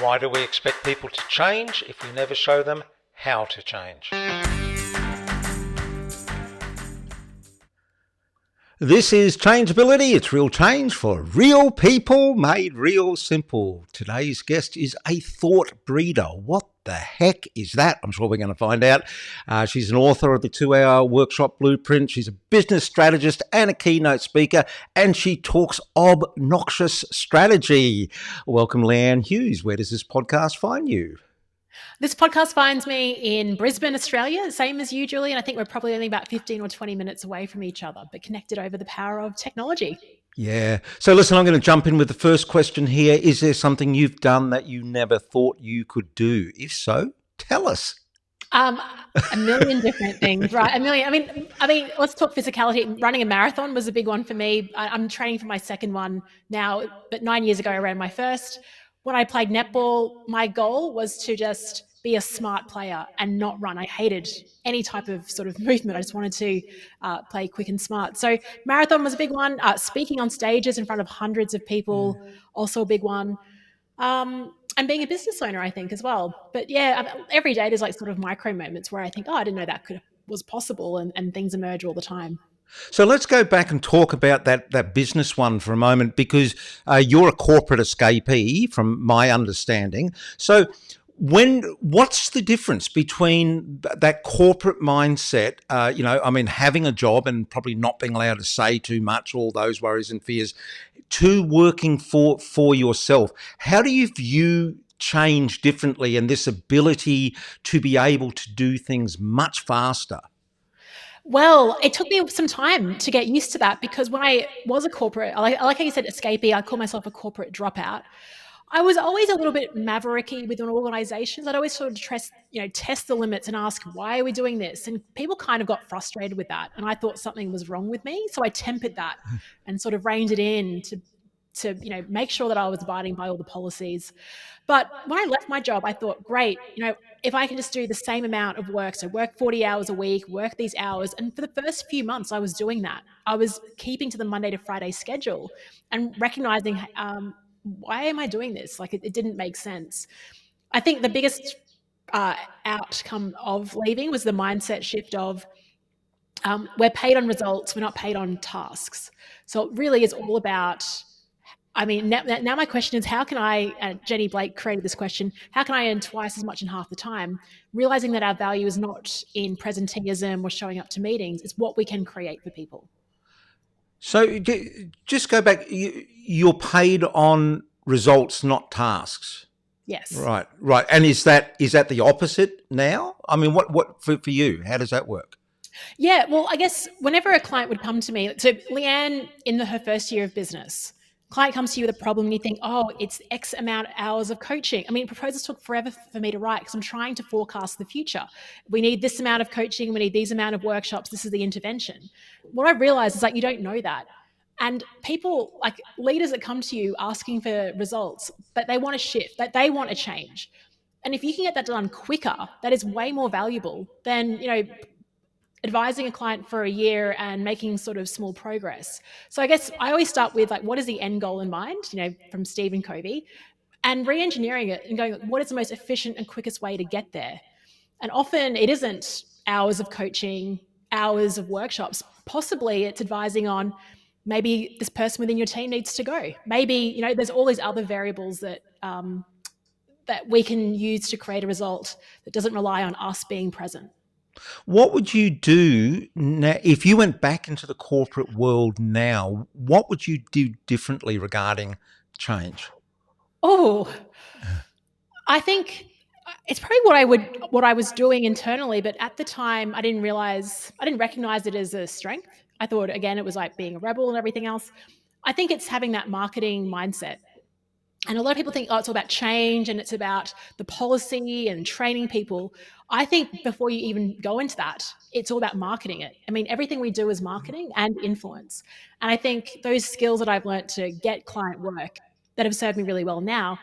Why do we expect people to change if we never show them how to change? This is Changeability. It's real change for real people made real simple. Today's guest is a thought breeder. What the heck is that? I'm sure we're going to find out. She's an author of the 2-hour workshop blueprint. She's a business strategist and a keynote speaker, and she talks obnoxious strategy. Welcome, Leanne Hughes. Where does this podcast find you? This podcast finds me in Brisbane, Australia, same as you, Julian. I think we're probably only about 15 or 20 minutes away from each other, but connected over the power of technology. Yeah. So listen, I'm going to jump in with the first question here. Is there something you've done that you never thought you could do? If so, tell us. A million different things, right? A million. I mean, let's talk physicality. Running a marathon was a big one for me. I'm training for my second one now, but 9 years ago I ran my first. When I played netball, my goal was to just be a smart player and not run. I hated any type of sort of movement. I just wanted to play quick and smart. So marathon was a big one. Speaking on stages in front of hundreds of people, also a big one. And being a business owner, I think, as well. But yeah, every day there's like sort of micro moments where I think, oh, I didn't know that was possible, and things emerge all the time. So let's go back and talk about that business one for a moment, because you're a corporate escapee, from my understanding. So what's the difference between that corporate mindset, having a job and probably not being allowed to say too much, all those worries and fears, to working for yourself? How do you view change differently and this ability to be able to do things much faster? Well, it took me some time to get used to that, because when I was a corporate, I like how you said escapee, I call myself a corporate dropout. I was always a little bit mavericky within organizations. I'd always sort of test the limits and ask, why are we doing this? And people kind of got frustrated with that. And I thought something was wrong with me. So I tempered that and sort of reined it in to make sure that I was abiding by all the policies. But when I left my job, I thought, great, if I can just do the same amount of work, so work 40 hours a week, work these hours. And for the first few months, I was doing that. I was keeping to the Monday to Friday schedule and recognizing, why am I doing this? Like it didn't make sense. I think the biggest outcome of leaving was the mindset shift of, we're paid on results, we're not paid on tasks. So it really is all about, now my question is, how can I, Jenny Blake created this question, how can I earn twice as much in half the time? Realizing that our value is not in presenteeism or showing up to meetings, it's what we can create for people. So just go back, you're paid on results, not tasks. Yes. Right. And is that the opposite now? I mean, what for you, how does that work? Yeah, well, I guess whenever a client would come to me, so Leanne, in her first year of business, client comes to you with a problem and you think, oh, it's X amount of hours of coaching. I mean, proposals took forever for me to write because I'm trying to forecast the future. We need this amount of coaching. We need these amount of workshops. This is the intervention. What I realized is you don't know that. And people, like leaders that come to you asking for results, but they want a shift, that they want a change. And if you can get that done quicker, that is way more valuable than, advising a client for a year and making sort of small progress. So I guess I always start with what is the end goal in mind, from Stephen Covey, and re-engineering it and going, what is the most efficient and quickest way to get there? And often it isn't hours of coaching, hours of workshops. Possibly it's advising on, maybe this person within your team needs to go. Maybe, there's all these other variables that we can use to create a result that doesn't rely on us being present. What would you do now if you went back into the corporate world now? What would you do differently regarding change? Oh, I think it's probably what I was doing internally, but at the time I didn't recognize it as a strength. I thought, again, it was like being a rebel and everything else. I think it's having that marketing mindset. And a lot of people think, oh, it's all about change and it's about the policy and training people. I think before you even go into that, it's all about marketing it. I mean, everything we do is marketing and influence. And I think those skills that I've learned to get client work that have served me really well now,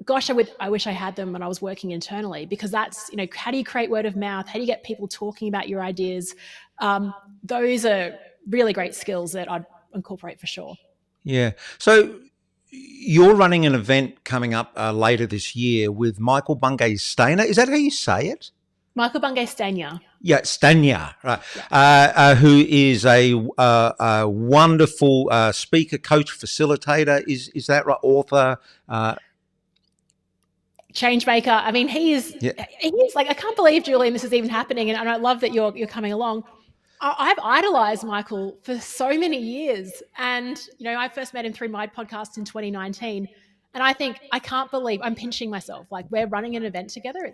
gosh, I wish I had them when I was working internally, because that's, how do you create word of mouth? How do you get people talking about your ideas? Those are really great skills that I'd incorporate for sure. Yeah. So you're running an event coming up later this year with Michael Bungay Stainer. Is that how you say it? Michael Bungay Stania. Yeah, Stania, right? Yeah. Who is a wonderful speaker, coach, facilitator. Is that right? Author. Change maker. I mean, he is like, I can't believe, Julian, this is even happening. And I love that you're coming along. I've idolized Michael for so many years. And, I first met him through my podcast in 2019. And I think, I can't believe, I'm pinching myself. Like, we're running an event together.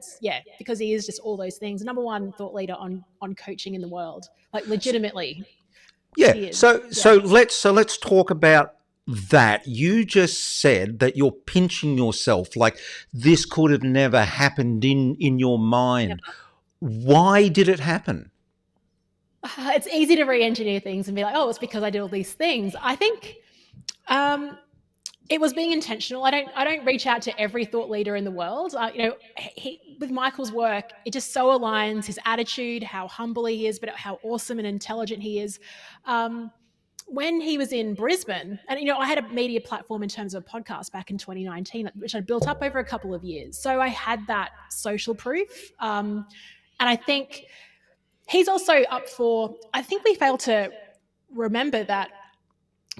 Because he is just all those things. Number one thought leader on coaching in the world. Like, legitimately. Yeah. He is. So let's talk about that. You just said that you're pinching yourself, like this could have never happened in your mind. Why did it happen? It's easy to re-engineer things and be like, oh, it's because I did all these things. I think it was being intentional. I don't reach out to every thought leader in the world. With Michael's work, it just so aligns his attitude, how humble he is, but how awesome and intelligent he is. When he was in Brisbane, and I had a media platform in terms of a podcast back in 2019, which I built up over a couple of years. So I had that social proof, and I think he's also up for. I think we fail to remember that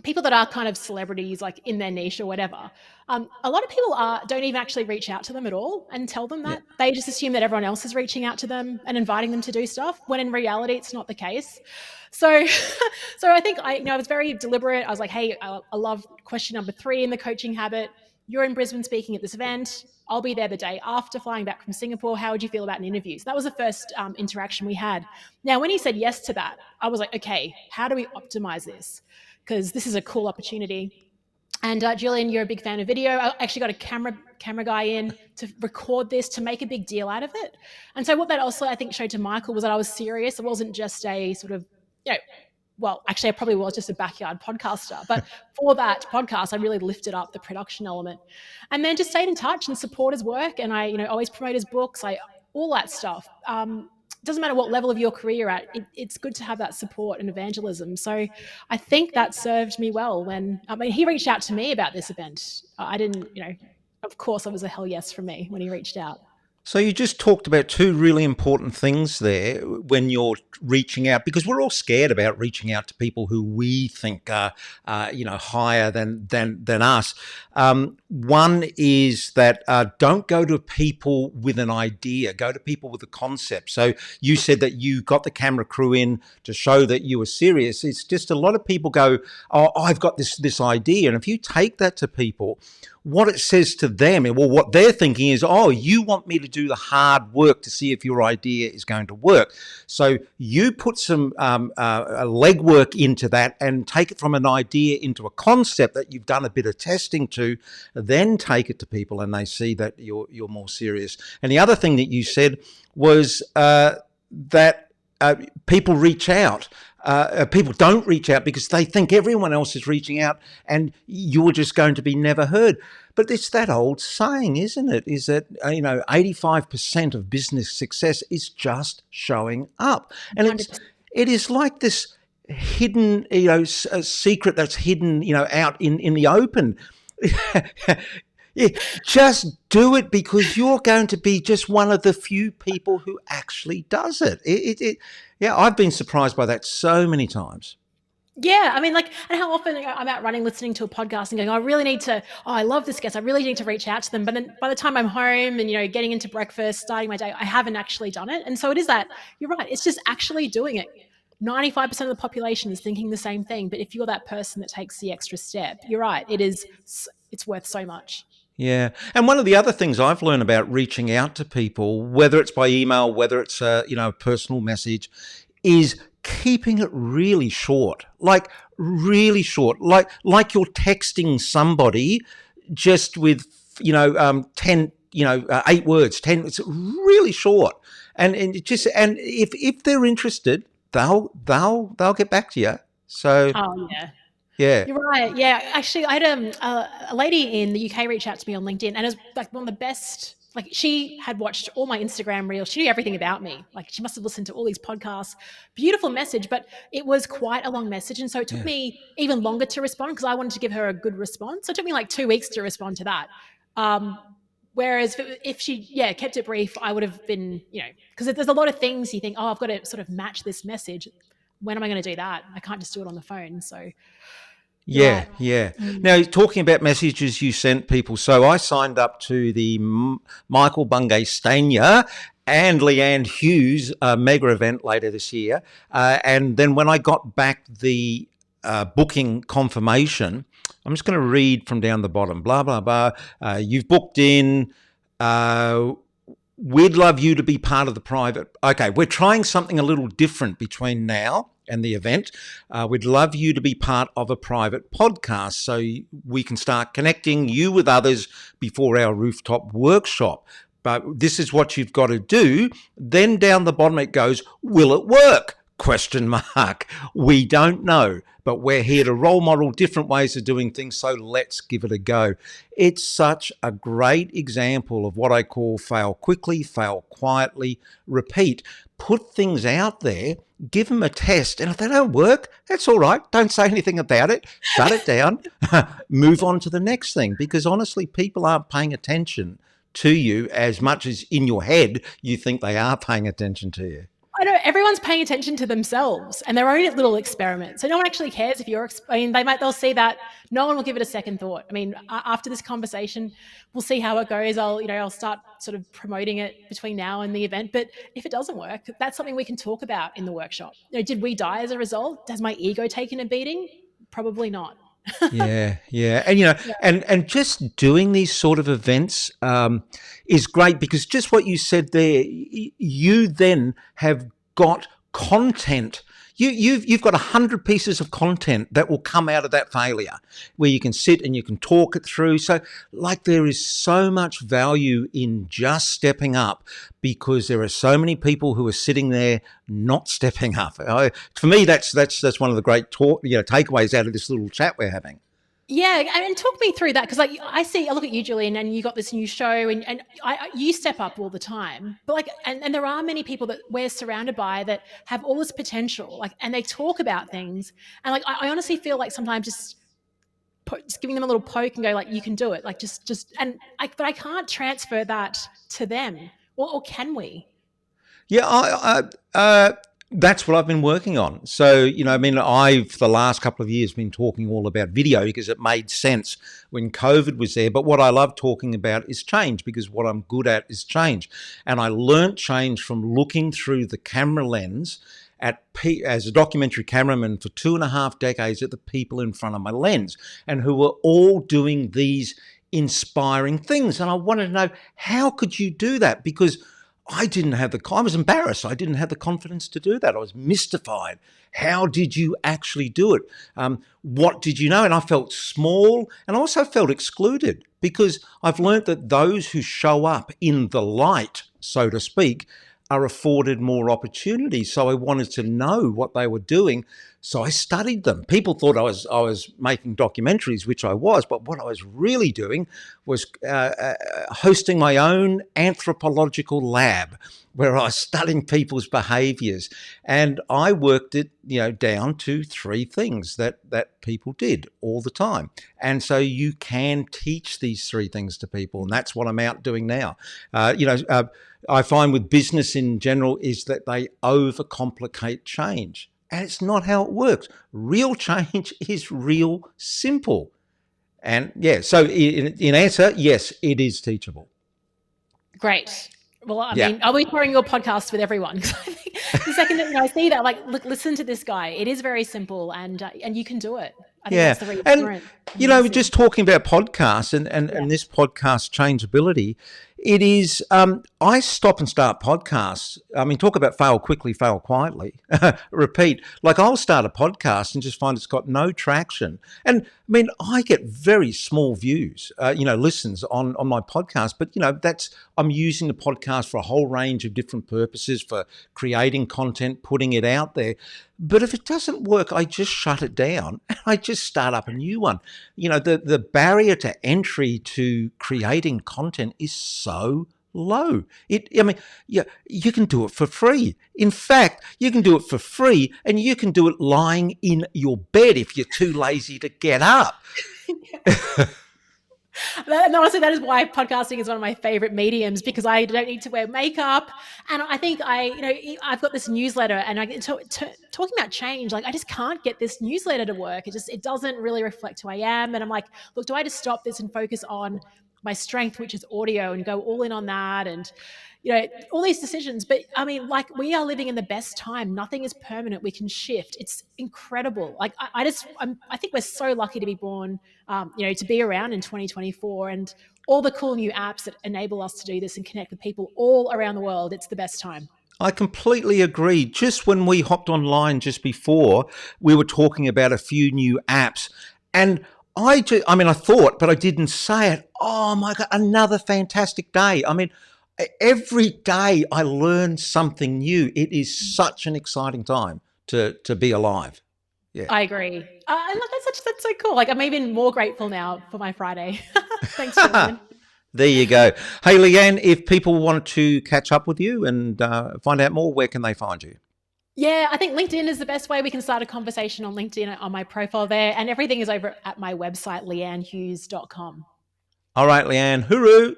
people that are kind of celebrities, like in their niche or whatever, a lot of people don't even actually reach out to them at all and tell them that. They just assume that everyone else is reaching out to them and inviting them to do stuff, when in reality it's not the case. So I think I was very deliberate. I was like, hey, I love question number 3 in the coaching habit. You're in Brisbane speaking at this event. I'll be there the day after flying back from Singapore. How would you feel about an interview? So that was the first interaction we had. Now, when he said yes to that, I was like, okay, how do we optimize this? Because this is a cool opportunity. And Julian, you're a big fan of video. I actually got a camera guy in to record this, to make a big deal out of it. And so what that also, I think, showed to Michael was that I was serious. It wasn't just a sort of, well, actually, I probably was just a backyard podcaster. But for that podcast, I really lifted up the production element, and then just stayed in touch and support his work. And I, always promote his books, all that stuff. Doesn't matter what level of your career you're at, it's good to have that support and evangelism. So I think that served me well when, he reached out to me about this event. I didn't, of course it was a hell yes from me when he reached out. So you just talked about 2 really important things there when you're reaching out, because we're all scared about reaching out to people who we think are, higher than us. One is that don't go to people with an idea, go to people with a concept. So you said that you got the camera crew in to show that you were serious. It's just a lot of people go, oh, I've got this idea. And if you take that to people, what it says to them, well, what they're thinking is, oh, you want me to do the hard work to see if your idea is going to work. So you put some legwork into that and take it from an idea into a concept that you've done a bit of testing to, then take it to people and they see that you're more serious. And the other thing that you said was that people reach out. People don't reach out because they think everyone else is reaching out and you're just going to be never heard. But it's that old saying, isn't it? Is that, 85% of business success is just showing up. And it is like this hidden, a secret that's hidden, out in the open. Yeah, just do it, because you're going to be just one of the few people who actually does it. Yeah, I've been surprised by that so many times. Yeah, and how often I'm out running, listening to a podcast and going, I love this guest, I really need to reach out to them. But then by the time I'm home and, getting into breakfast, starting my day, I haven't actually done it. And so it is that, you're right, it's just actually doing it. 95% of the population is thinking the same thing. But if you're that person that takes the extra step, you're right, it's worth so much. Yeah. And one of the other things I've learned about reaching out to people, whether it's by email, whether it's a personal message, is keeping it really short, like really short, like you're texting somebody just with, 10, 8 words, 10, it's really short. And if they're interested, they'll get back to you. So, oh yeah. Yeah, you're right. Yeah, actually, I had a lady in the UK reach out to me on LinkedIn, and it was like one of the best Like, she had watched all my Instagram reels. She knew everything about me. Like, she must have listened to all these podcasts. Beautiful message, but it was quite a long message. And so it took Yeah. me even longer to respond because I wanted to give her a good response. So it took me like 2 weeks to respond to that. Whereas if she, kept it brief, I would have been, because there's a lot of things you think, oh, I've got to sort of match this message. When am I going to do that? I can't just do it on the phone. So you're Yeah, right. yeah. Now, talking about messages you sent people, so I signed up to the Michael Bungay Stania and Leanne Hughes mega event later this year. And then when I got back the booking confirmation, I'm just going to read from down the bottom. Blah, blah, blah. You've booked in. We'd love you to be part of the private. Okay, we're trying something a little different between now and the event. We'd love you to be part of a private podcast so we can start connecting you with others before our rooftop workshop. But this is what you've got to do. Then down the bottom it goes, will it work? Question mark. We don't know, but we're here to role model different ways of doing things, so let's give it a go. It's such a great example of what I call fail quickly, fail quietly, repeat. Put things out there, give them a test, and if they don't work, that's all right. Don't say anything about it. Shut it down. Move on to the next thing, because honestly, people aren't paying attention to you as much as in your head you think they are paying attention to you. I know everyone's paying attention to themselves and their own little experiment. So no one actually cares if they'll see that. No one will give it a second thought. I mean, after this conversation, we'll see how it goes. I'll start sort of promoting it between now and the event. But if it doesn't work, that's something we can talk about in the workshop. Did we die as a result? Has my ego taken a beating? Probably not. Yeah. And just doing these sort of events is great, because just what you said there, you then have got content. You've got 100 pieces of content that will come out of that failure, where you can sit and you can talk it through. So, like, there is so much value in just stepping up, because there are so many people who are sitting there not stepping up. For me, that's one of the great takeaways out of this little chat we're having. Yeah, and talk me through that, because I look at you, Julian, and you got this new show, and you step up all the time. But and there are many people that we're surrounded by that have all this potential, and they talk about things, and I honestly feel like sometimes just giving them a little poke and go you can do it, but I can't transfer that to them, or can we? Yeah, that's what I've been working on. So, I've the last couple of years been talking all about video because it made sense when COVID was there. But what I love talking about is change, because what I'm good at is change. And I learnt change from looking through the camera lens as a documentary cameraman for 2.5 decades at the people in front of my lens, and who were all doing these inspiring things. And I wanted to know, how could you do that? Because I was embarrassed. I didn't have the confidence to do that. I was mystified. How did you actually do it? What did you know? And I felt small, and I also felt excluded, because I've learned that those who show up in the light, so to speak, are afforded more opportunities. So I wanted to know what they were doing. So I studied them. People thought I was making documentaries, which I was, but what I was really doing was hosting my own anthropological lab, where I was studying people's behaviours, and I worked it down to 3 things that people did all the time. And so you can teach these 3 things to people, and that's what I'm out doing now. I find with business in general is that they overcomplicate change. And it's not how it works. Real change is real simple. And so in answer, yes, it is teachable. Great. Well, I mean, I'll be sharing your podcast with everyone. I think the second that I see that, look, listen to this guy. It is very simple, and you can do it. I think that's the reassurance. And just talking about podcasts and this podcast changeability, it is, I stop and start podcasts. I mean, talk about fail quickly, fail quietly, repeat. I'll start a podcast and just find it's got no traction. And I mean, I get very small views, listens on my podcast, but I'm using the podcast for a whole range of different purposes, for creating content, putting it out there. But if it doesn't work, I just shut it down and I just start up a new one. The barrier to entry to creating content is so low. I mean, yeah, you can do it for free. In fact, you can do it for free, and you can do it lying in your bed if you're too lazy to get up. And honestly, that is why podcasting is one of my favorite mediums, because I don't need to wear makeup. And I think I've got this newsletter, and talking about change, like I just can't get this newsletter to work. It doesn't really reflect who I am. And I'm like, look, do I just stop this and focus on my strength, which is audio, and go all in on that? And all these decisions. But I mean, like, we are living in the best time. Nothing is permanent. We can shift. It's incredible. Like, I think we're so lucky to be born, to be around in 2024, and all the cool new apps that enable us to do this and connect with people all around the world. It's the best time. I completely agree. Just when we hopped online just before, we were talking about a few new apps, and I mean, I thought, but I didn't say it. Oh my God, another fantastic day. I mean, every day I learn something new. It is such an exciting time to be alive. Yeah. I agree. And look, that's so cool. Like, I'm even more grateful now for my Friday. Thanks, Julian. There you go. Hey, Leanne, if people want to catch up with you and find out more, where can they find you? Yeah, I think LinkedIn is the best way. We can start a conversation on LinkedIn, on my profile there, and everything is over at my website, leannehughes.com. All right, Leanne, hooroo.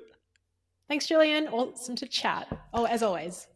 Thanks, Julian. Awesome to chat. Oh, as always.